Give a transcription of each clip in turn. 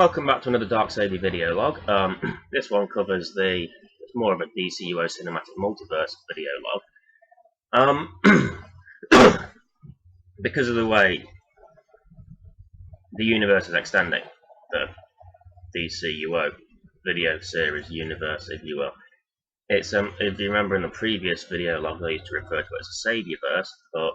Welcome back to another Dark Saviour video log. This one covers it's more of a DCUO Cinematic Multiverse video log. Because of the way the universe is extending, the DCUO video series universe, if you will. It's if you remember in the previous video log, I used to refer to it as a Saviourverse, but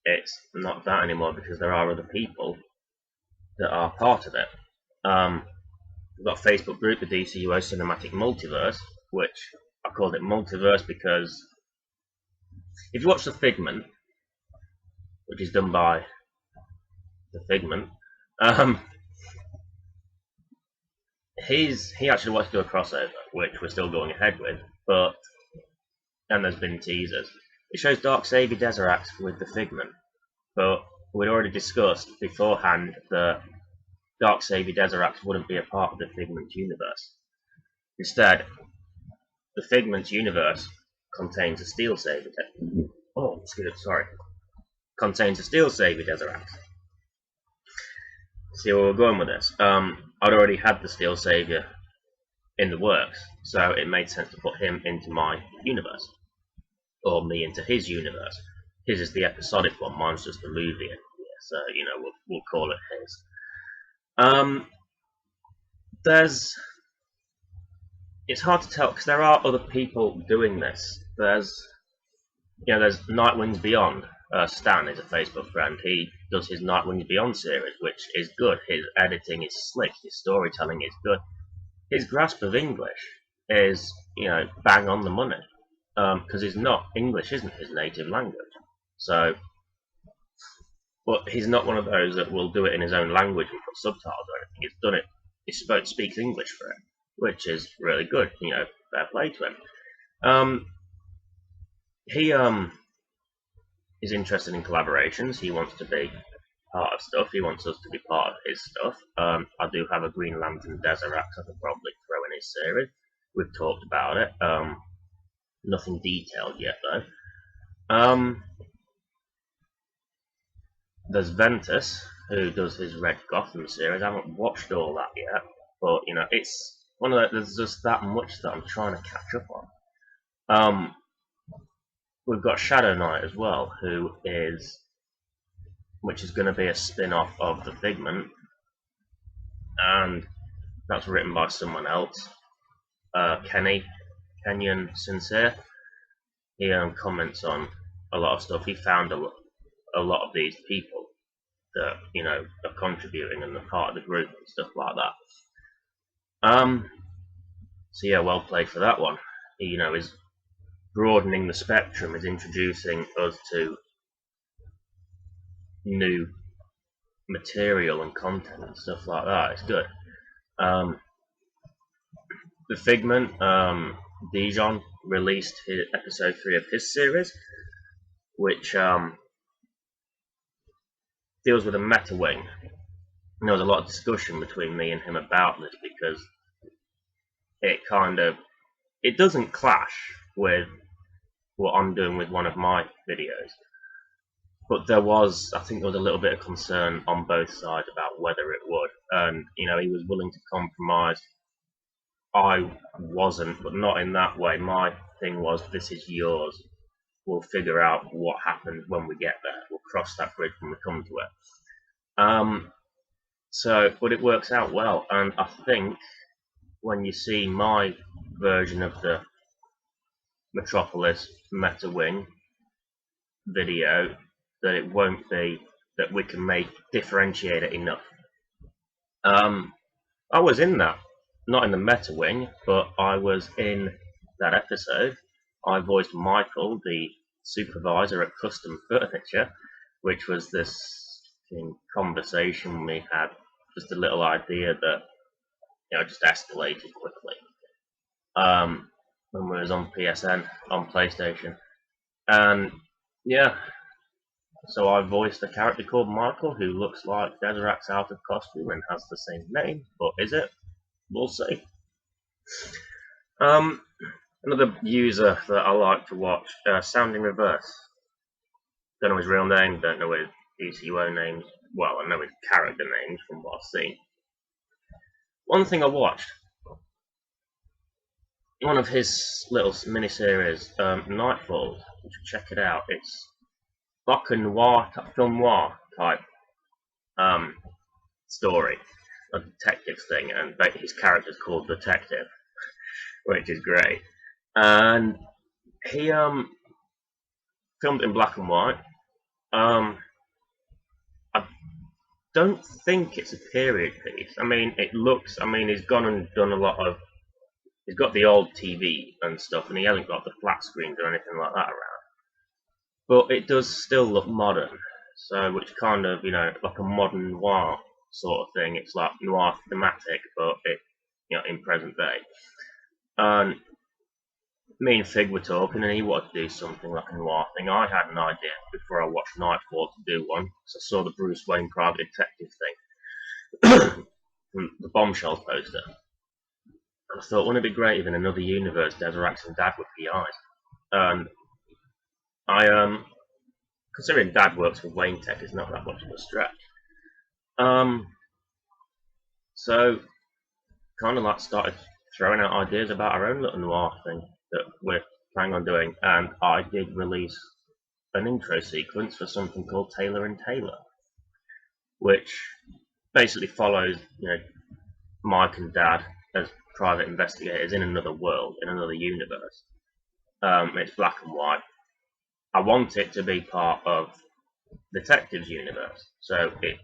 it's not that anymore because there are other people that are part of it. We've got a Facebook group, the DCUO Cinematic Multiverse, which I called it Multiverse because if you watch The Figment, which is done by The Figment, he actually wants to do a crossover, which we're still going ahead with, and there's been teasers. It shows Dark Saviour Dezaras with The Figment, but we'd already discussed beforehand that Dark Saviour Dezaras wouldn't be a part of the Figment universe. Instead, the Figment universe contains a Steel Saviour. Contains a Steel Saviour Dezaras. See where we're going with this. I'd already had the Steel Saviour in the works, so it made sense to put him into my universe, or me into his universe. His is the episodic one, mine's just the movie, so we'll call it his. It's hard to tell because there are other people doing this. There's Nightwings Beyond. Stan is a Facebook friend. He does his Nightwings Beyond series, which is good. His editing is slick. His storytelling is good. His grasp of English is, bang on the money. Because English isn't his native language. So, but he's not one of those that will do it in his own language and put subtitles or anything. He's done it. He speaks English for it, which is really good. Fair play to him. He is interested in collaborations. He wants to be part of stuff. He wants us to be part of his stuff. I do have a Green Lantern Dezaras I could probably throw in his series. We've talked about it. Nothing detailed yet though. There's Ventus, who does his Red Gotham series. I haven't watched all that yet, but it's one of the, there's just that much that I'm trying to catch up on. We've got Shadow Knight as well, which is going to be a spin-off of The Figment, and that's written by someone else, Kenyon Sincere. He comments on a lot of stuff. He found a lot of these people that are contributing and are part of the group and stuff like that. So yeah, well played for that one. He is broadening the spectrum, is introducing us to new material and content and stuff like that. It's good. The Figment, Dijon released episode 3 of his series, which deals with a meta wing. And there was a lot of discussion between me and him about this because it doesn't clash with what I'm doing with one of my videos, but I think there was a little bit of concern on both sides about whether it would, and he was willing to compromise. I wasn't, but not in that way. My thing was, this is yours. We'll figure out what happens when we get there. We'll cross that bridge when we come to it. But it works out well, and I think when you see my version of the Metropolis Meta Wing video, that it won't be that we can differentiate it enough. I was in that, not in the Meta Wing, but I was in that episode. I voiced Michael, the supervisor at Custom Furniture, which was this conversation we had, just a little idea that just escalated quickly. When we was on PSN, on PlayStation. And yeah, so I voiced a character called Michael who looks like Dezaras out of costume and has the same name, but is it? We'll see. Another user that I like to watch, Sound in Reverse. Don't know his real name, don't know his DCUO names. Well, I know his character names from what I've seen. one thing I watched, one of his little miniseries, Nightfall. You should check it out. It's like a noir, film noir type story, a detective thing, and his character's called Detective, which is great. And he filmed in black and white. I don't think it's a period piece. I mean, it looks. I mean, he's gone and done a lot of. He's got the old TV and stuff, and he hasn't got the flat screens or anything like that around. But it does still look modern. So, which kind of, like a modern noir sort of thing. It's like noir thematic, but it, in present day. And me and Fig were talking, and he wanted to do something like a noir thing. I had an idea before I watched Nightfall to do one, so I saw the Bruce Wayne private detective thing from the Bombshells poster. And I thought, wouldn't it be great if in another universe Dezaras and Dad would be eyes? And I, considering Dad works with Wayne Tech, it's not that much of a stretch. So kind of like started throwing out ideas about our own little noir thing that we're planning on doing, and I did release an intro sequence for something called Taylor and Taylor, which basically follows, Mike and Dad as private investigators in another world, in another universe. It's black and white. I want it to be part of Detective's universe, so it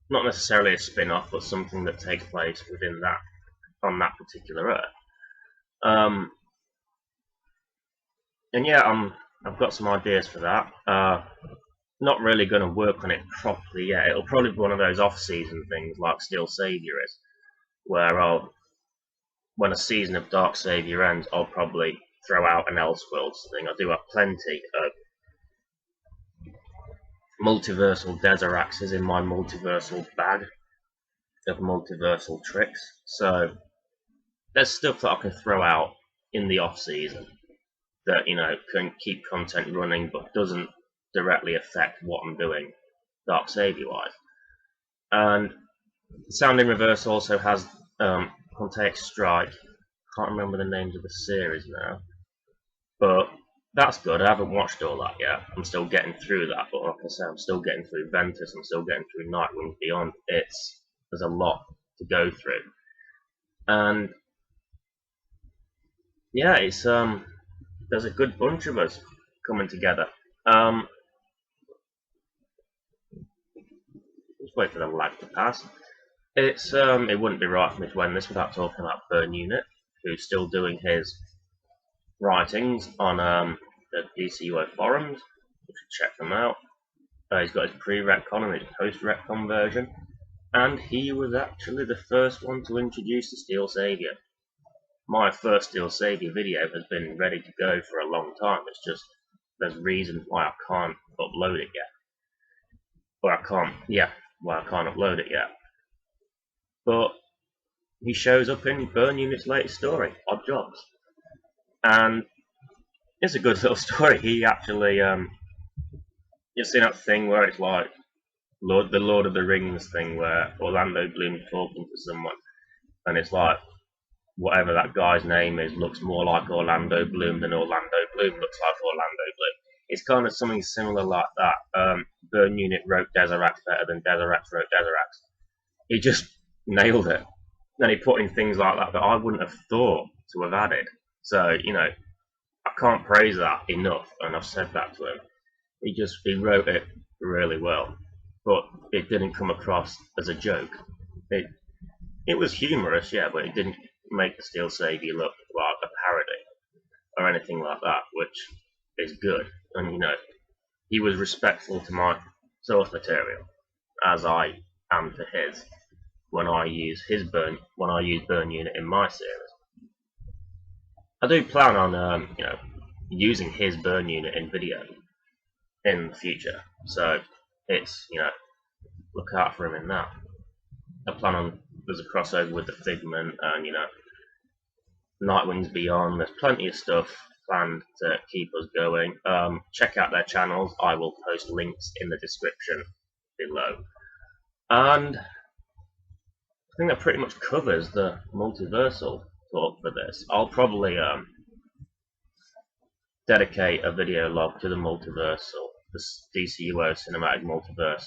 not necessarily a spin-off, but something that takes place within that, on that particular Earth. And yeah, I've got some ideas for that. Not really going to work on it properly yet. It'll probably be one of those off-season things like Steel Saviour is, where when a season of Dark Saviour ends, I'll probably throw out an Elseworlds thing. I do have plenty of multiversal Dezaraxes in my multiversal bag of multiversal tricks. So there's stuff that I can throw out in the off-season that, can keep content running but doesn't directly affect what I'm doing Dark Saviour-wise. And Sound in Reverse also has Pontic Strike. Can't remember the names of the series now, but that's good. I haven't watched all that yet. I'm still getting through that, but like I say, I'm still getting through Ventus. I'm still getting through Nightwings Beyond. There's a lot to go through, and yeah, it's there's a good bunch of us coming together. Just wait for the lag to pass. It wouldn't be right for me to end this without talking about Burn Unit, who's still doing his writings on the DCUO forums. You should check them out. He's got his pre-retcon and his post-retcon version, and he was actually the first one to introduce the Steel Saviour. My first Steel Saviour video has been ready to go for a long time. It's just there's reasons why I can't upload it yet, or I can't upload it yet. But he shows up in Burn Unit's latest story, Odd Jobs, and it's a good little story. He actually, you've seen that thing where it's like the Lord of the Rings thing where Orlando Bloom's talking to someone, and it's like whatever that guy's name is looks more like Orlando Bloom than Orlando Bloom looks like Orlando Bloom. It's kind of something similar like that. Burn Unit wrote Dezaras better than Dezaras wrote Dezaras. He just nailed it. And he put in things like that I wouldn't have thought to have added. So, I can't praise that enough, and I've said that to him. He wrote it really well, but it didn't come across as a joke. It was humorous, yeah, but it didn't make the Steel Saviour look like a parody or anything like that, which is good. And he was respectful to my source material, as I am to his when I use Burn Unit in my series. I do plan on using his Burn Unit in video in the future, so it's look out for him in that. I plan on there's a crossover with the Figment and Nightwings Beyond. There's plenty of stuff planned to keep us going. Check out their channels. I will post links in the description below. And think that pretty much covers the multiversal talk for this. I'll probably dedicate a video log to the multiversal, the DCUO Cinematic Multiverse,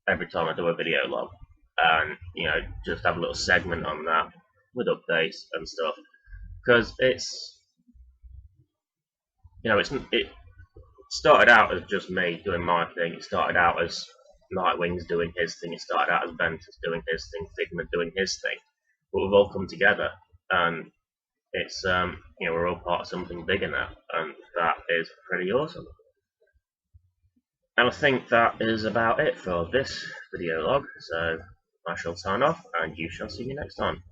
every time I do a video log, and just have a little segment on that with updates and stuff, because it started out as just me doing my thing. It started out as Nightwings doing his thing. It started out as Ventus doing his thing, Figma doing his thing. But we've all come together, and it's we're all part of something bigger now, and that is pretty awesome. And I think that is about it for this video log. So I shall sign off, and you shall see me next time.